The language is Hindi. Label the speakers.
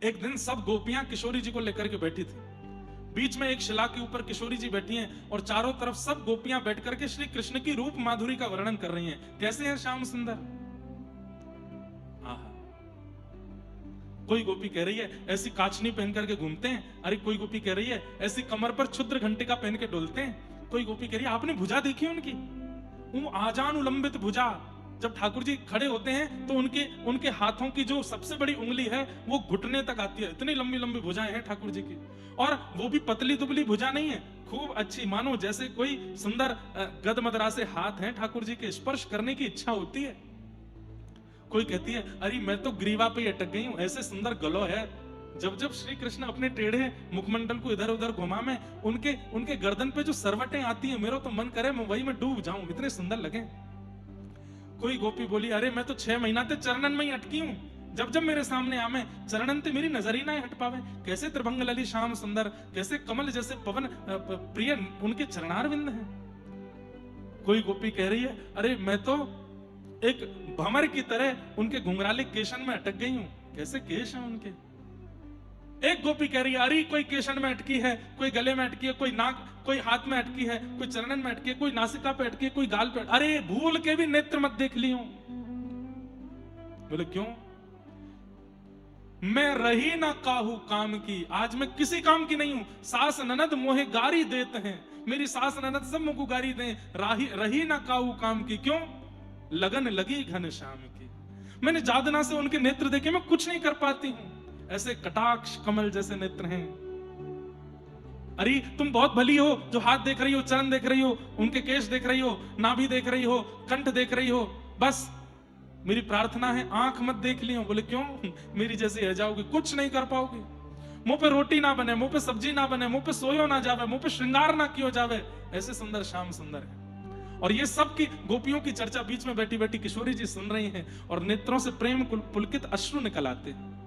Speaker 1: एक दिन सब गोपियां किशोरी जी को लेकर के बैठी थी। बीच में एक शिला के ऊपर किशोरी जी बैठी हैं और चारों तरफ सब गोपियां बैठ करके श्री कृष्ण की रूप माधुरी का वर्णन कर रही हैं। कैसे हैं श्याम सुंदर। आहा। कोई गोपी कह रही है ऐसी काचनी पहन करके घूमते हैं। अरे कोई गोपी कह रही है ऐसी कमर पर क्षुद्र घंटिका पहन के डोलते हैं। कोई गोपी कह रही है आपने भुजा देखी उनकी, वो आजान उलंबित भुजा। जब ठाकुर जी खड़े होते हैं तो उनके हाथों की जो सबसे बड़ी उंगली है वो घुटने तक आती है। इतनी लंबी लंबी भुजाएं हैं ठाकुर जी की, और वो भी पतली दुबली भुजा नहीं है, खूब अच्छी, मानो जैसे कोई सुंदर गदमदरा से हाथ हैं ठाकुर जी के, स्पर्श करने की इच्छा होती है। कोई कहती है अरे मैं तो ग्रीवा पे अटक गई हूं, ऐसे सुंदर गलो है। जब जब श्री कृष्ण अपने टेढ़े मुखमंडल को इधर उधर घुमा में उनके गर्दन पे जो सरवटें आती हैं, मेरा तो मन करे मैं वही में डूब जाऊं, इतने सुंदर लगे। कोई गोपी बोली अरे मैं तो 6 महीना ते चरणन में ही अटकी हूं, जब जब मेरे सामने आवे चरणन ते मेरी नजर ही ना हट पावे। कैसे त्रिभंग लली श्याम सुंदर, कैसे कमल जैसे पवन प्रिय उनके चरणारविंद हैं। कोई गोपी कह रही है अरे मैं तो एक भंवर की तरह उनके घुंघराले केशन में अटक गई हूं। कैसे केश हैं उनके। एक गोपी कह रही है अरे कोई केशन में अटकी है, कोई गले में अटकी है, कोई नाक, कोई हाथ में अटकी है, कोई चरणन में अटकी है, कोई नासिका पे अटकी है, कोई गाल पे। अरे भूल के भी नेत्र मत देख ली हूं। बोले क्यों। मैं रही ना काहू काम की, आज मैं किसी काम की नहीं हूं। सास ननद मोहे गारी देते हैं, मेरी सास ननद सब मुझको गारी दें। रही ना काहू काम की, क्यों। लगन लगी घन श्याम की, मैंने जादना से उनके नेत्र देखे, मैं कुछ नहीं कर पाती हूं। ऐसे कटाक्ष कमल जैसे नेत्र हैं। अरे तुम बहुत भली हो जो हाथ देख रही हो, चरण देख रही हो, उनके केश देख रही हो, नाभि देख रही हो, कंठ देख रही हो, बस मेरी प्रार्थना है आंख मत देख लियो। बोले क्यों, मेरी जैसी रह जाओगे, कुछ नहीं कर पाओगे। मुंह पे रोटी ना बने, मुंह पे सब्जी ना बने, मुंह पे सोयो ना जावे, मुंह पे श्रृंगार ना कियो जावे, ऐसे सुंदर श्याम सुंदर है। और ये सब की गोपियों की चर्चा बीच में बैठी बैठी किशोरी जी सुन रही हैं और नेत्रों से प्रेम पुलकित अश्रु निकल आते हैं।